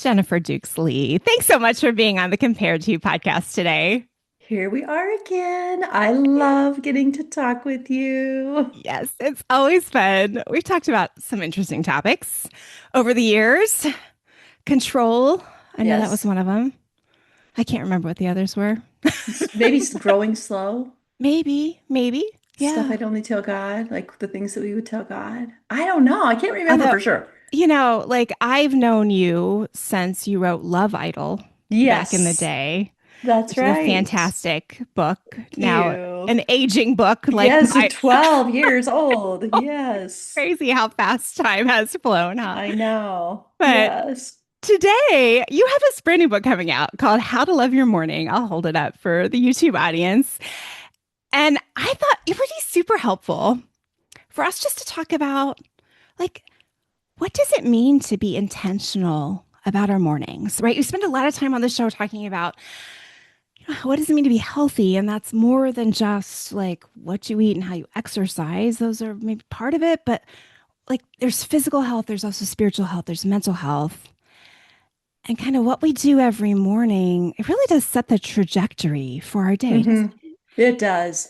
Jennifer Dukes Lee. Thanks so much for being on the Compared to podcast today. Here we are again. I love getting to talk with you. Yes, it's always fun. We've talked about some interesting topics over the years. Control, I know that was Yes. one of them. I can't remember what the others were. Maybe growing slow, Maybe. stuff Yeah. I'd only tell God, like the things that we would tell God. I don't know. I can't remember Although, for sure. like I've known you since you wrote Love Idol back in the Yes, day, that's which is a right. fantastic book. Thank Now, you. an aging book like Yes, my 12 years old. Yes, crazy how fast time has flown, huh? I know. But Yes. today you have this brand new book coming out called How to Love Your Morning. I'll hold it up for the YouTube audience. And I thought it would be super helpful for us just to talk about like, what does it mean to be intentional about our mornings, right? We spend a lot of time on the show talking about what does it mean to be healthy? And that's more than just like what you eat and how you exercise. Those are maybe part of it, but like there's physical health, there's also spiritual health, there's mental health. And kind of what we do every morning, it really does set the trajectory for our day, Hmm. doesn't it? It does.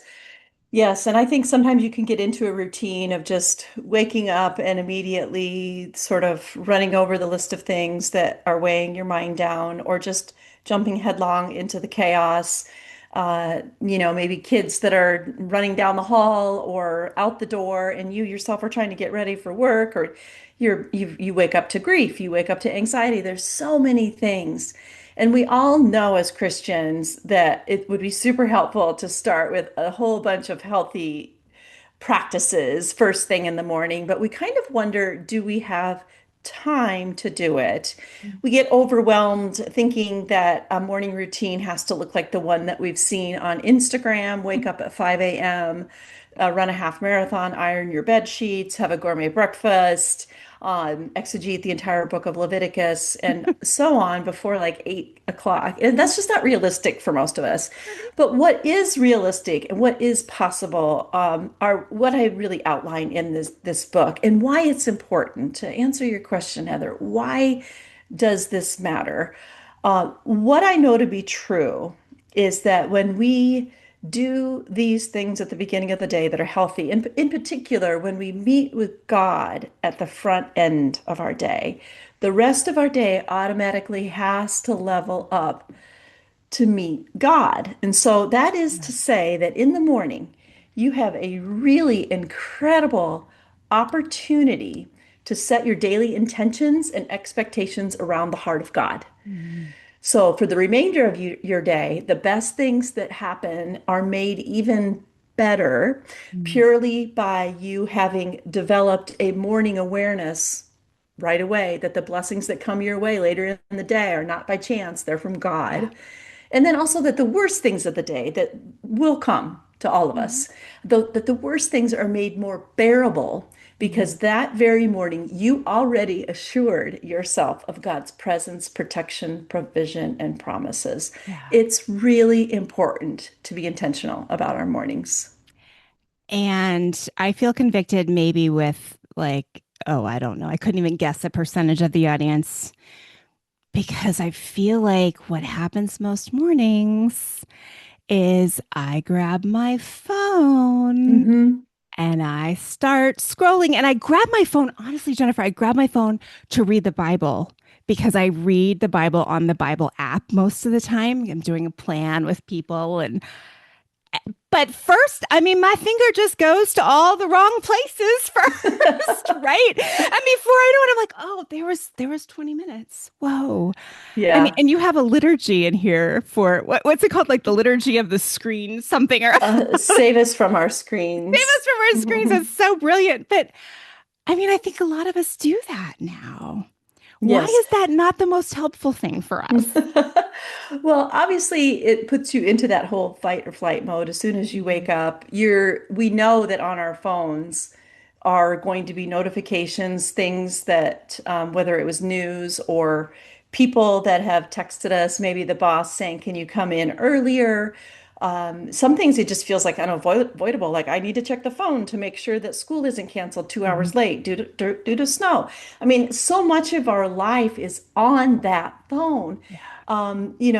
Yes, and I think sometimes you can get into a routine of just waking up and immediately sort of running over the list of things that are weighing your mind down, or just jumping headlong into the chaos. Maybe kids that are running down the hall or out the door, and you yourself are trying to get ready for work, or you wake up to grief, you wake up to anxiety. There's so many things. And we all know as Christians that it would be super helpful to start with a whole bunch of healthy practices first thing in the morning, but we kind of wonder, do we have time to do it? We get overwhelmed thinking that a morning routine has to look like the one that we've seen on Instagram: wake up at 5 a.m., run a half marathon, iron your bed sheets, have a gourmet breakfast, exegete the entire book of Leviticus, and so on before like 8 o'clock. And that's just not realistic for most of us. But what is realistic and what is possible are what I really outline in this book, and why it's important. To answer your question, Heather, why does this matter? What I know to be true is that when we do these things at the beginning of the day that are healthy, and in particular, when we meet with God at the front end of our day, the rest of our day automatically has to level up to meet God. And so that is to say that in the morning, you have a really incredible opportunity to set your daily intentions and expectations around the heart of God. Mm-hmm. So for the remainder of your day, the best things that happen are made even better purely by you having developed a morning awareness right away that the blessings that come your way later in the day are not by chance, they're from Yeah. God. And then also that the worst things of the day that will come to all of Mhm. us, that the worst things are made more bearable Mhm. because that very morning you already assured yourself of God's presence, protection, provision, and promises. Yeah. It's really important to be intentional about our mornings. And I feel convicted maybe with like, oh, I don't know. I couldn't even guess the percentage of the audience because I feel like what happens most mornings is I grab my phone Hmm. and I start scrolling and I grab my phone. Honestly, Jennifer, I grab my phone to read the Bible because I read the Bible on the Bible app most of the time. I'm doing a plan with people and but first, I mean, my finger just goes to all the wrong places first, right? And before I know it, I'm like, oh, there was 20 minutes. Whoa. I mean, Yeah. and you have a liturgy in here for what's it called? Like the liturgy of the screen, something or Save us from our save screens. us from our screens. That's so brilliant. But I mean, I think a lot of us do that now. Why Yes. is that not the most helpful thing for us? Well, obviously it puts you into that whole fight or flight mode as soon as you wake up. We know that on our phones are going to be notifications, things that, whether it was news or people that have texted us, maybe the boss saying, can you come in earlier? Some things it just feels like unavoidable. Like I need to check the phone to make sure that school isn't canceled 2 hours Mhm. late due to snow. I mean, so much of our life is on that phone. Yeah.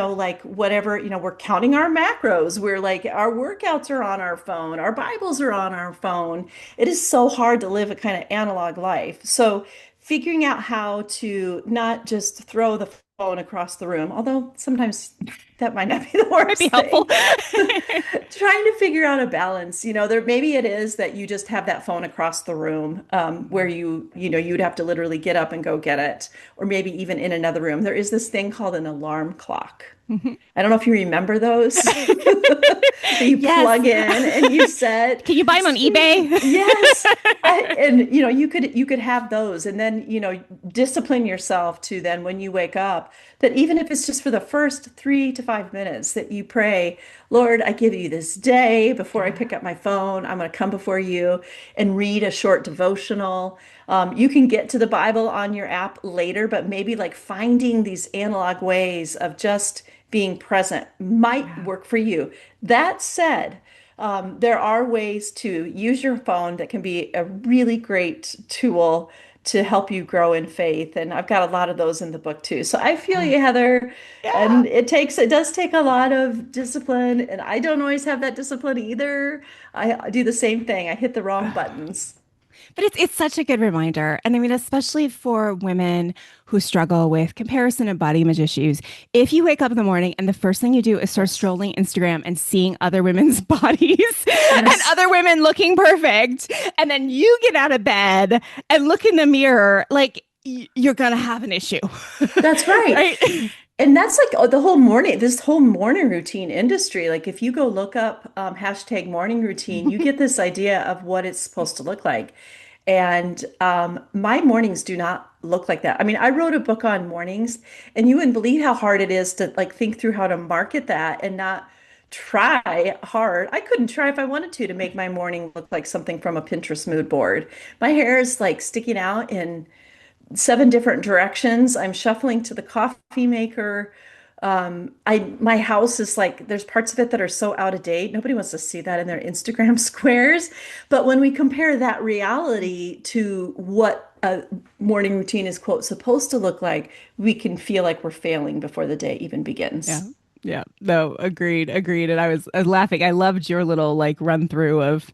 Like whatever, we're counting our macros. We're like, our workouts are on our phone, our Bibles are on our phone. It is so hard to live a kind of analog life. So figuring out how to not just throw the phone across the room, although sometimes that might not be the Might be worst helpful. thing. Trying to figure out a balance. There maybe it is that you just have that phone across the room, where you'd have to literally get up and go get it, or maybe even in another room. There is this thing called an alarm clock. Mhm. I don't know if you remember those that you Yes. plug in and you set. Can you buy them on eBay? Yes. And you could have those and then discipline yourself to then when you wake up that even if it's just for the first 3 to 5 minutes that you pray, Lord, I give you this day before I Yeah. pick up my phone. I'm going to come before you and read a short devotional. You can get to the Bible on your app later, but maybe like finding these analog ways of just being present might Yeah. work for you. That said, there are ways to use your phone that can be a really great tool to help you grow in faith. And I've got a lot of those in the book too. So I feel Yeah. you, Heather. Yeah. And it does take a lot of discipline. And I don't always have that discipline either. I do the same thing. I hit the wrong buttons. But it's such a good reminder. And I mean, especially for women who struggle with comparison and body image issues. If you wake up in the morning and the first thing you do is start Yes. strolling Instagram and seeing other women's bodies and Yes. other women looking perfect, and then you get out of bed and look in the mirror, like you're gonna have an issue. That's right. Right? And that's like this whole morning routine industry. Like if you go look up hashtag morning routine, you get this idea of what it's supposed to look like. And my mornings do not look like that. I mean, I wrote a book on mornings, and you wouldn't believe how hard it is to like think through how to market that and not try hard. I couldn't try if I wanted to make my morning look like something from a Pinterest mood board. My hair is like sticking out in 7 different directions. I'm shuffling to the coffee maker. My house is like there's parts of it that are so out of date. Nobody wants to see that in their Instagram squares. But when we compare that reality to what a morning routine is quote supposed to look like, we can feel like we're failing before the day even Yeah. begins. Yeah. No, agreed. Agreed. And I was laughing. I loved your little like run through of,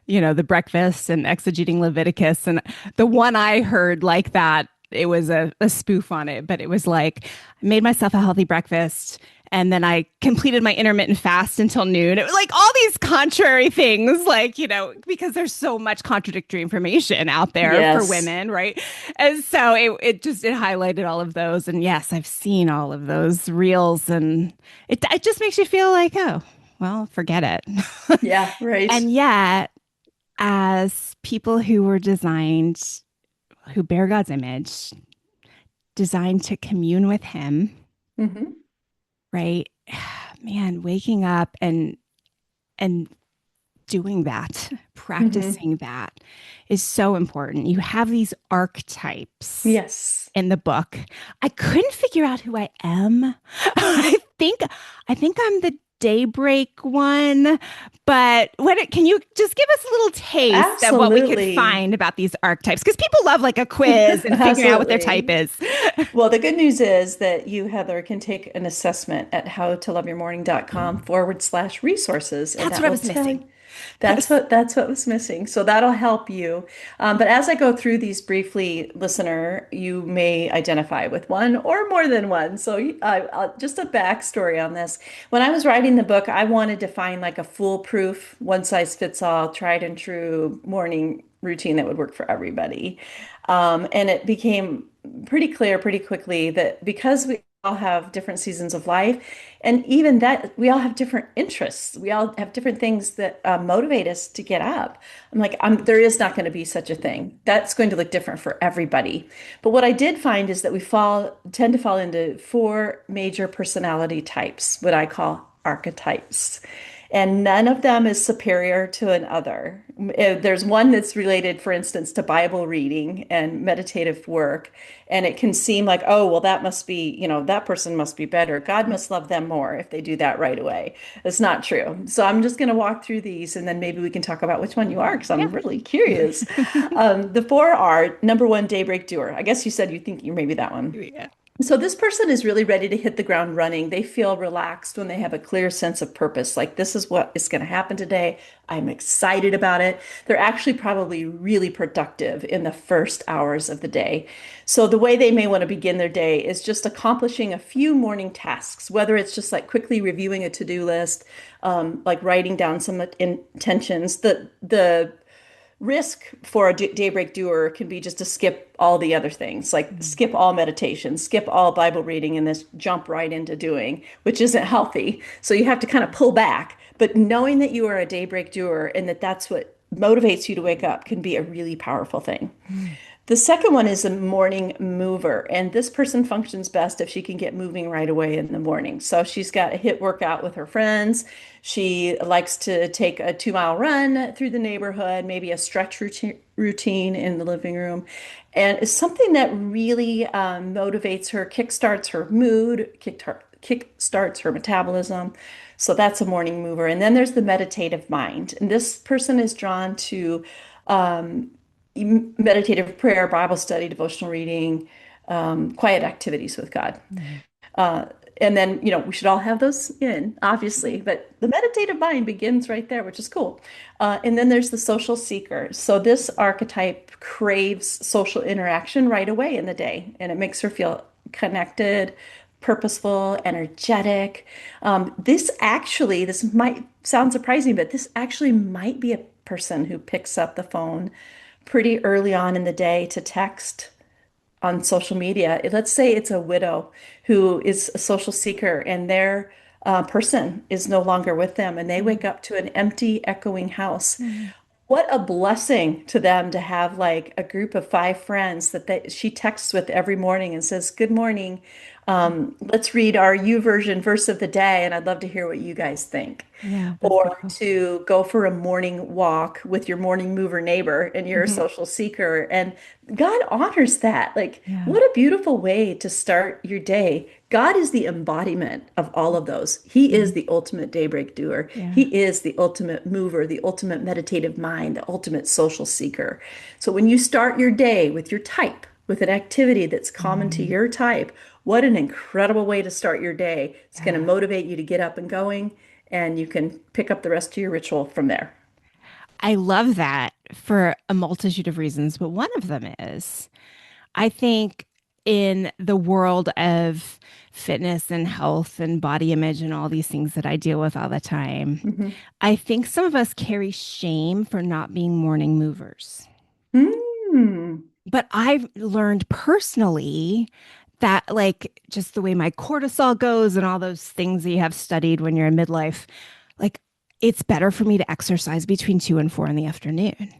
the breakfast and exegeting Leviticus. And the one I heard like that, it was a spoof on it, but it was like, I made myself a healthy breakfast and then I completed my intermittent fast until noon. It was like all these contrary things, like, because there's so much contradictory information out there for Yes. women, right? And so it highlighted all of those. And yes, I've seen all of those reels and it just makes you feel like, oh, well, forget it. Yeah, right. And yet, as people who were designed, who bear God's image, designed to commune with Him, Hmm. right? Man, waking up and doing that, Hmm. practicing that is so important. You have these archetypes Yes. in the book. I couldn't figure out who I am. think I think I'm the daybreak one, but can you just give us a little taste of what we could Absolutely. find about these archetypes? Because people love like a quiz and figuring out what their type Absolutely. is. Well, the good news is that you, Heather, can take an assessment at howtoloveyourmorning.com/resources, and That's that what I will was tell you. missing. That That's was what was missing. So that'll help you. But as I go through these briefly, listener, you may identify with one or more than one. So just a backstory on this. When I was writing the book, I wanted to find like a foolproof, one size fits all, tried and true morning routine that would work for everybody. And it became pretty clear pretty quickly that because we all have different seasons of life, and even that we all have different interests, we all have different things that motivate us to get up. There is not going to be such a thing. That's going to look different for everybody. But what I did find is that we tend to fall into 4 major personality types, what I call archetypes. and none of them is superior to another. There's one that's related, for instance, to Bible reading and meditative work, and it can seem like, oh, well, that must be, that person must be better. God must love them more if they do that right away. It's not true. So I'm just going to walk through these, and then maybe we can talk about which one you are, because I'm Yeah. really curious. The four are number one, daybreak doer. I guess you said you think you're maybe that one. Yeah. So this person is really ready to hit the ground running. They feel relaxed when they have a clear sense of purpose. Like, this is what is going to happen today. I'm excited about it. They're actually probably really productive in the first hours of the day. So the way they may want to begin their day is just accomplishing a few morning tasks, whether it's just like quickly reviewing a to-do list, like writing down some intentions. The risk for a daybreak doer can be just to skip all the other things, like skip all meditation, skip all Bible reading, and just jump right into doing, which isn't healthy. So you have to kind of pull back. But knowing that you are a daybreak doer and that that's what motivates you to wake up can be a really powerful thing. Mm. The second one is a morning mover, and this person functions best if she can get moving right away in the morning. So she's got a hit workout with her friends. She likes to take a 2 mile run through the neighborhood, maybe a stretch routine in the living room. And it's something that really motivates her, kickstarts her mood, kickstarts her metabolism. So that's a morning mover. And then there's the meditative mind. And this person is drawn to um, meditative prayer, Bible study, devotional reading, quiet activities with God. Mm. Uh, and then, we should all have those in, obviously, but the meditative mind begins right there, which is cool. And then there's the social seeker. So this archetype craves social interaction right away in the day, and it makes her feel connected, purposeful, energetic. This might sound surprising, but this actually might be a person who picks up the phone pretty early on in the day to text on social media. Let's say it's a widow who is a social seeker and their person is no longer with them and they wake up to an empty, echoing house. Mm. What a blessing to them to have like a group of five friends she texts with every morning and says, "Good morning. Let's read our YouVersion verse of the day, and I'd love to hear what you guys think." Yeah, that's Or beautiful. to go for a morning walk with your morning mover neighbor and you're a Mhm. social seeker. And God honors that. Like, Yeah. what a beautiful way to start your day. God is the embodiment of all of those. He is Mhm. the ultimate daybreak doer. Yeah. He is the ultimate mover, the ultimate meditative mind, the ultimate social seeker. So when you start your day with your type, with an activity that's common to Mm. your type, what an incredible way to start your day. It's going to Yeah. motivate you to get up and going, and you can pick up the rest of your ritual from there. I love that for a multitude of reasons, but one of them is I think in the world of fitness and health and body image and all these things that I deal with all the time, Mhm. I think some of us carry shame for not being morning movers. Mm. But I've learned personally that, like, just the way my cortisol goes and all those things that you have studied when you're in midlife, like, it's better for me to exercise between 2 and 4 in the afternoon.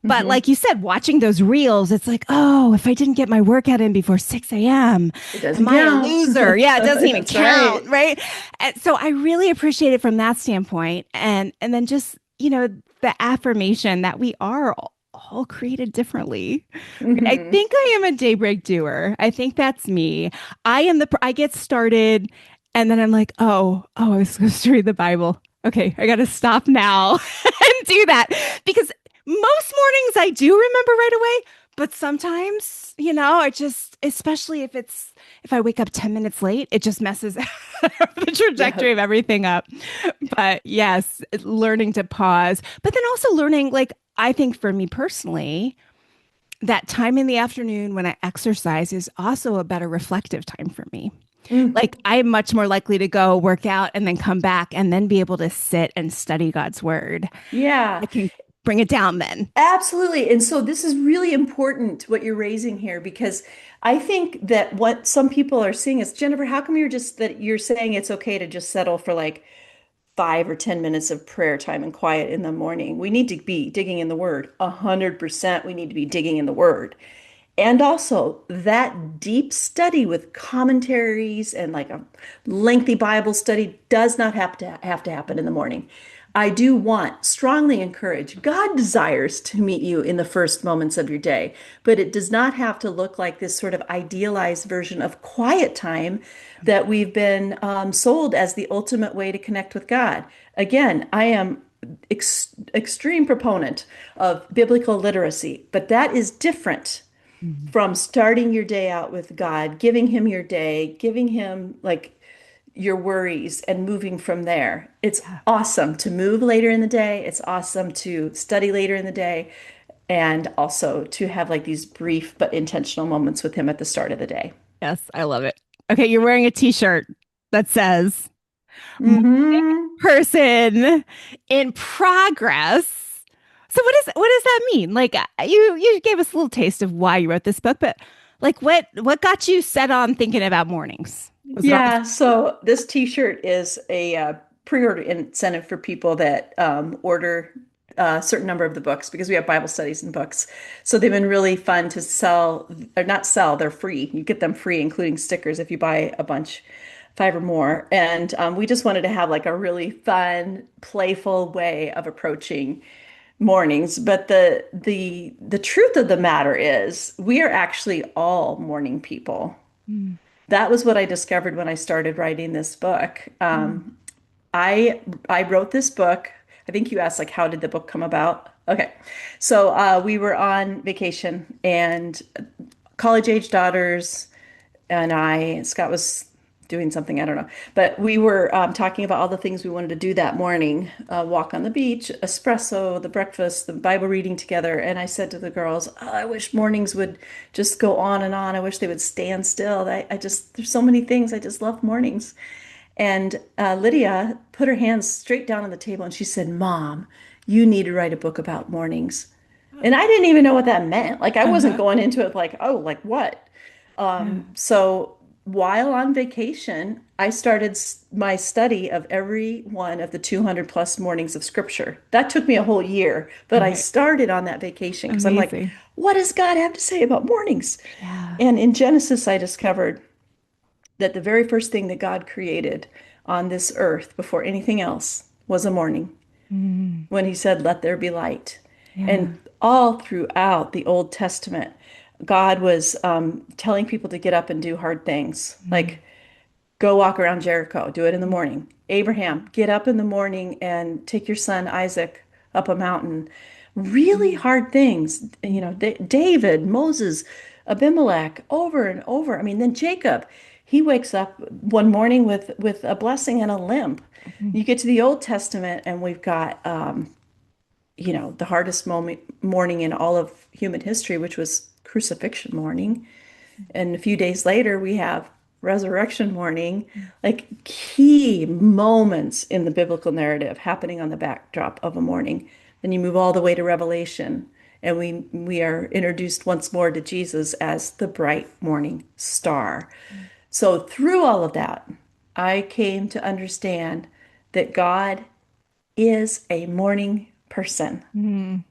But Mhm. like you said, watching those reels, it's like, oh, if I didn't get my workout in before 6 a.m., It doesn't am I a count. loser? Yeah, it doesn't even That's count, right. right? And so I really appreciate it from that standpoint. And then just, the affirmation that we are all created differently. I Hmm. think I am a daybreak doer. I think that's me. I get started and then I'm like, I was supposed to read the Bible. Okay, I got to stop now and do that because most mornings I do remember right away, but sometimes, I just, especially if I wake up 10 minutes late, it just messes the Yeah. trajectory of everything up. But yes, learning to pause, but then also learning, like, I think for me personally, that time in the afternoon when I exercise is also a better reflective time for me. Mm. Like, I'm much more likely to go work out and then come back and then be able to sit and study God's word. Yeah. I can bring it down then. Absolutely. And so this is really important what you're raising here because I think that what some people are seeing is, Jennifer, how come you're saying it's okay to just settle for like 5 or 10 minutes of prayer time and quiet in the morning? We need to be digging in the word. 100% we need to be digging in the word. And also that deep study with commentaries and like a lengthy Bible study does not have to happen in the morning. I do want, strongly encourage, God desires to meet you in the first moments of your day, but it does not have to look like this sort of idealized version of quiet time that we've been sold as the ultimate way to connect with God. Again, I am extreme proponent of biblical literacy, but that is different Mhm. from starting your day out with God, giving him your day, giving him like your worries and moving from there. It's Yeah. awesome to move later in the day. It's awesome to study later in the day and also to have like these brief but intentional moments with him at the start of the day. Yes, I love it. Okay, you're wearing a t-shirt that says Hmm. person in progress. So what does that mean? Like you gave us a little taste of why you wrote this book, but like what got you set on thinking about mornings? Was it always Yeah, so this t-shirt is a pre-order incentive for people that order a certain number of the books because we have Bible studies and books. So they've been really fun to sell, or not sell, they're free. You get them free, including stickers if you buy a bunch, five or more. And we just wanted to have like a really fun, playful way of approaching mornings. But the truth of the matter is, we are actually all morning people. Mm, That was what I discovered when I started writing this book. mm, I wrote this book. I think you asked like how did the book come about? Okay. So we were on vacation and college age daughters and Scott was doing something, I don't know. But we were talking about all the things we wanted to do that morning, walk on the beach, espresso, the breakfast, the Bible reading together. And I said to the girls, oh, I wish mornings would just go on and on. I wish they would stand still. I just, there's so many things. I just love mornings. And Lydia put her hands straight down on the table and she said, Mom, you need to write a book about mornings. And I didn't even know what that meant. Like I wasn't uh-huh. going into it like, oh, like what? Yeah. So while on vacation, I started my study of every one of the 200 plus mornings of scripture. That took me a whole year, but I Okay. started on that vacation because I'm like, Amazing. what does God have to say about mornings? Yeah. And in Genesis, I discovered that the very first thing that God created on this earth before anything else was a morning Mm, when he said, Let there be light. yeah. And all throughout the Old Testament, God was telling people to get up and do hard things, Mm, like go walk around Jericho, do it in the morning. Abraham, get up in the morning and take your son Isaac up a mountain. Really mm, hard things. You mm, know, David, Moses, Abimelech, over and over. I mean, then Jacob, he wakes up one morning with a blessing and a limp. mm, You get to the Old Testament, and we've got the hardest morning in all of human history, which was crucifixion morning. And a few days later, we have resurrection morning, mm, like key moments in the biblical narrative happening on the backdrop of a morning. Then you move all the way to Revelation, and we are introduced once more to Jesus as the bright morning star. mm, So through all of that, I came to understand that God is a morning person. mm,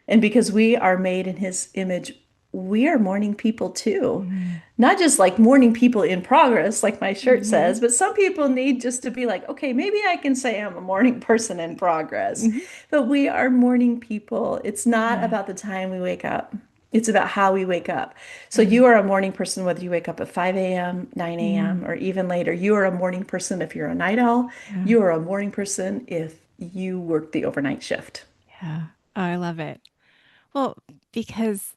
And because we are made in his image, we are morning people too. mm, Not just like morning people in progress, like my shirt mhm, says, but some people need just to be like, okay, maybe I can say I'm a morning person in progress. mhm. But we are morning people. It's not Yeah. about the time we wake up. It's about how we wake up. So Yeah. you are a morning person whether you wake up at 5 a.m., 9 a.m., Mm, or even later. You are a morning person if you're a night owl. yeah. You are a morning person if you work the overnight shift. Yeah. Oh, I love it. Well, because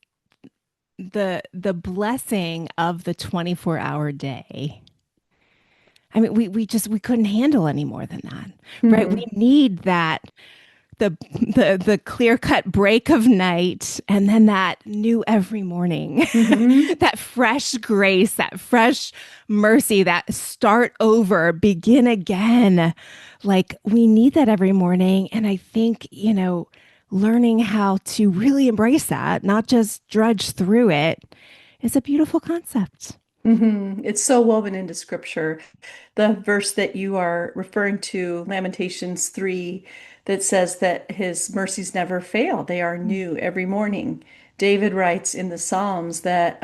the blessing of the 24-hour day. I mean, we couldn't handle any more than that, right? We Hmm. need that the clear-cut break of night and then that new every morning. Hmm. That fresh grace, that fresh mercy, that start over, begin again. Like we need that every morning. And I think, learning how to really embrace that, not just drudge through it, is a beautiful concept. It's so woven into scripture. The verse that you are referring to, Lamentations 3, that says that his mercies never fail. They are Mm, new every morning. David writes in the Psalms that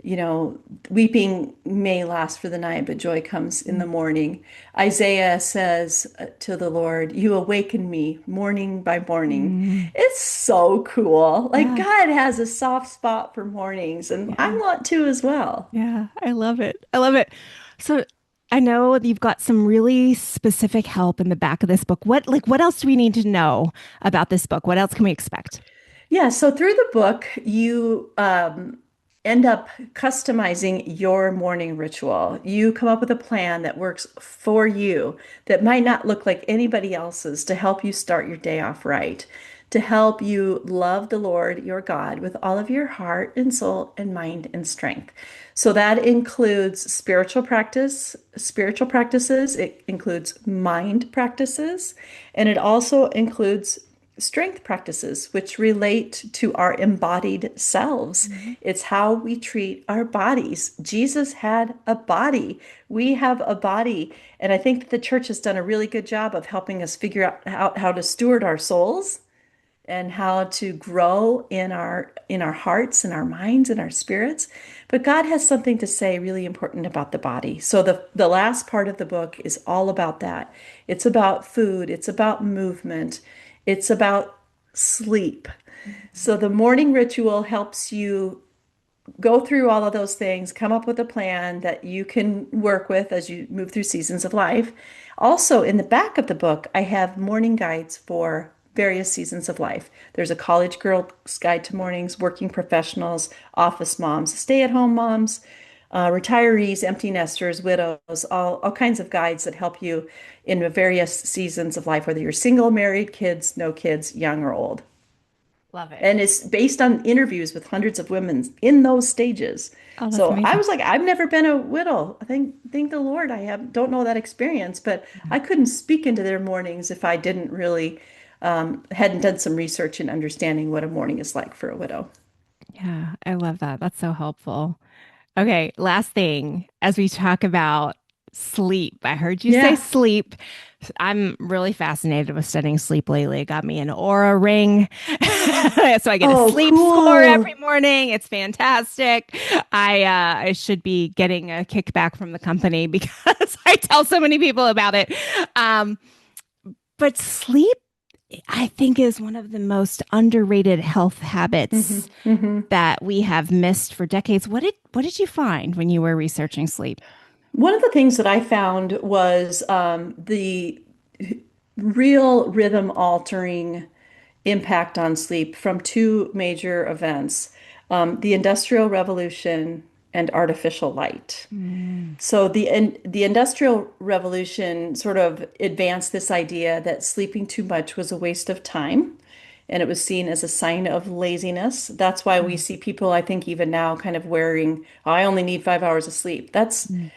you know, weeping may last for the night, but joy comes in the morning. Isaiah says to the Lord, "You awaken me morning by morning." Mm, It's so cool. Like yeah. God has a soft spot for mornings, and I Yeah. want to as well. Yeah. I love it. I love it. So I know you've got some really specific help in the back of this book. What else do we need to know about this book? What else can we expect? Yeah, so through the book, you end up customizing your morning ritual. You come up with a plan that works for you, that might not look like anybody else's, to help you start your day off right, to help you love the Lord your God with all of your heart and soul and mind and strength. So that includes spiritual practices, it includes mind practices, and it also includes strength practices, which relate to our embodied selves. Mhm. It's how we treat our bodies. Jesus had a body. We have a body. And I think that the church has done a really good job of helping us figure out how to steward our souls and how to grow in our hearts and our minds and our spirits. But God has something to say really important about the body. So the last part of the book is all about that. It's about food, it's about movement, it's about sleep. So the morning ritual helps you go through all of those things, come up with a plan that you can work with as you move through seasons of life. Also, in the back of the book, I have morning guides for various seasons of life. There's a college girl's guide to mornings, working professionals, office moms, stay-at-home moms, retirees, empty nesters, widows, all kinds of guides that help you in the various seasons of life, whether you're single, married, kids, no kids, young or old. Love it. And it's based on interviews with hundreds of women in those stages. Oh, that's So I amazing. was like, I've never been a widow. Thank the Lord, I have don't know that experience, but I couldn't speak into their mornings if I didn't really hadn't done some research and understanding what a morning is like for a widow. Yeah, I love that. That's so helpful. Okay, last thing, as we talk about sleep, I heard you say Yeah. sleep. I'm really fascinated with studying sleep lately. It got me an aura ring. So I get a Oh, sleep score every cool. morning. It's fantastic. I should be getting a kickback from the company because I tell so many people about it. Um, but sleep, I think, is one of the most underrated health habits Hmm. that we have missed for decades. What did you find when you were researching sleep? One of the things that I found was the real rhythm altering impact on sleep from two major events, the Industrial Revolution and artificial light. Mm, So the Industrial Revolution sort of advanced this idea that sleeping too much was a waste of time, and it was seen as a sign of laziness. That's why we mm, see people, I think, even now kind of wearing, "Oh, I only need 5 hours of sleep." That's mm,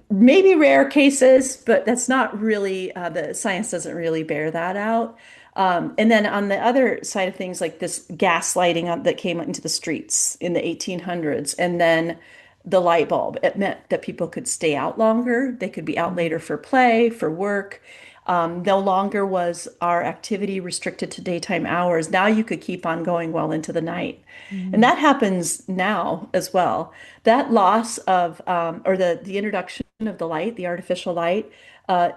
maybe rare cases, but that's not really, the science doesn't really bear that out. And then on the other side of things, like this gaslighting that came into the streets in the 1800s, and then the light bulb, it meant that people could stay out longer. They could be out mm, later for play, for work. No longer was our activity restricted to daytime hours. Now you could keep on going well into the night. And mm, that happens now as well. That loss of, or the introduction of the light, the artificial light,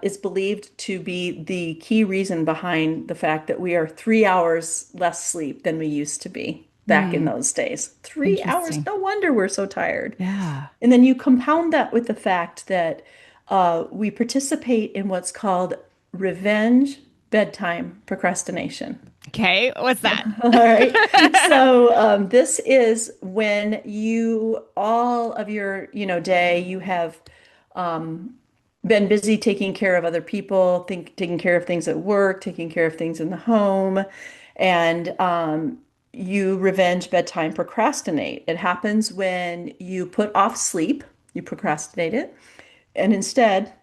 is believed to be the key reason behind the fact that we are 3 hours less sleep than we used to be back in mm. those days. 3 hours, Interesting. no wonder we're so tired. Yeah. And then you compound that with the fact that we participate in what's called revenge bedtime procrastination. Okay. What's that? All right. So this is when all of your, day, you have been busy taking care of other people, taking care of things at work, taking care of things in the home, and you revenge bedtime procrastinate. It happens when you put off sleep, you procrastinate it, and instead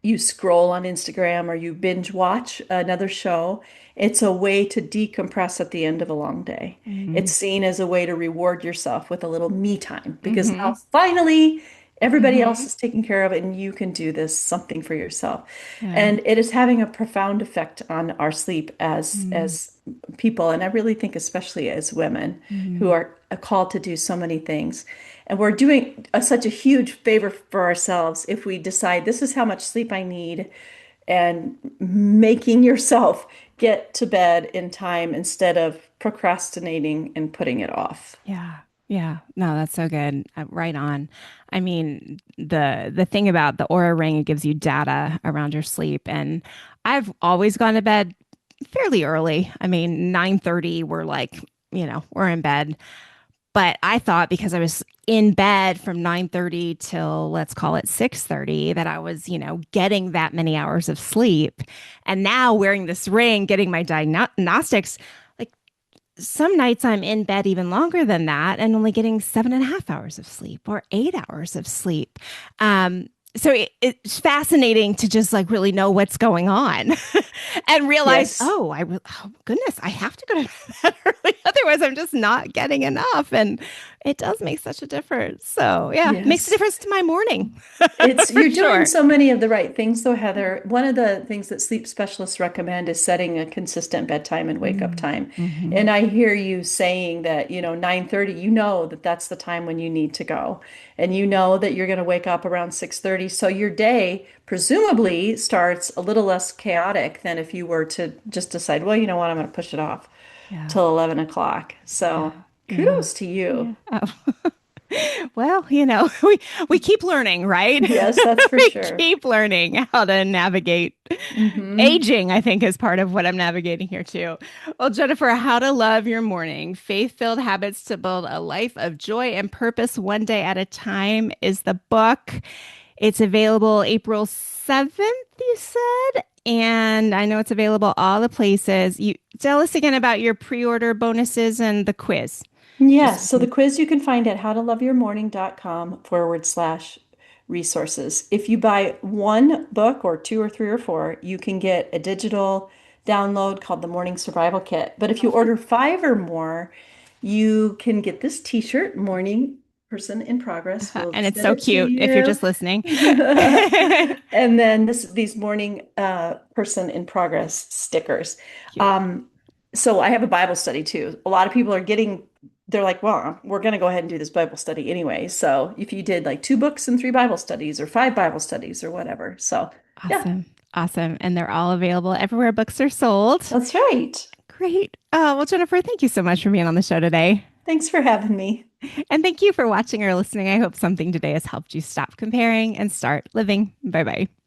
you scroll on Instagram or you binge watch another show. It's a way to decompress at the end of a long day. Mm, It's seen as a way to reward yourself with a little me time because hmm now finally Everybody else Hmm. is taken care of, and you can do this something for yourself. Yeah. And it is having a profound effect on our sleep Mm-hmm. as people, and I really think especially as women who Mm-hmm. are called to do so many things. And we're doing such a huge favor for ourselves if we decide this is how much sleep I need, and making yourself get to bed in time instead of procrastinating and putting it off. Yeah. Yeah. No, that's so good. Right on. I mean, the thing about the Aura Ring, it gives you data around your sleep. And I've always gone to bed fairly early. I mean, 9:30, we're like, we're in bed. But I thought because I was in bed from 9:30 till let's call it 6:30 that I was, getting that many hours of sleep. And now wearing this ring, getting my diagnostics, like some nights I'm in bed even longer than that and only getting 7.5 hours of sleep or 8 hours of sleep. So it's fascinating to just like really know what's going on and realize, Yes. oh goodness, I have to go to bed early. Otherwise, I'm just not getting enough. And it does make such a difference. So yeah, makes a Yes. difference to my morning It's for you're doing sure. so many of the right things though, Heather. One of the things that sleep specialists recommend is setting a consistent bedtime and wake up time. Mm-hmm. And I hear you saying that, 9:30, you know that that's the time when you need to go. And you know that you're going to wake up around 6:30. So your day presumably starts a little less chaotic than if you were to just decide, well, you know what, I'm going to push it off Yeah. till 11 o'clock. So Yeah. Yeah. kudos to you. Yeah. Oh. Well, we keep learning, right? Yes, that's for We sure. keep learning how to navigate Hmm. aging, I think, is part of what I'm navigating here too. Well, Jennifer, How to Love Your Morning, Faith-Filled Habits to Build a Life of Joy and Purpose One Day at a Time is the book. It's available April 7th, you said. And I know it's available all the places. You tell us again about your pre-order bonuses and the quiz. Just so Yes. we So the can. quiz you can find at howtoloveyourmorning.com/resources. If you buy one book or two or three or four, you can get a digital download called the Morning Survival Kit. But if Oh, you fun. order five or more, you can get this t-shirt, Morning Person in Progress. We'll And it's send so it to cute if you're you. just listening. And then these Morning Person in Progress stickers. Cute. Um, so I have a Bible study too. A lot of people are they're like, well, we're going to go ahead and do this Bible study anyway. So if you did like two books and three Bible studies or five Bible studies or whatever. So yeah, Awesome. Awesome. And they're all available everywhere books are sold. that's right. Great. Well, Jennifer, thank you so much for being on the show today. Thanks for having me. And thank you for watching or listening. I hope something today has helped you stop comparing and start living. Bye bye.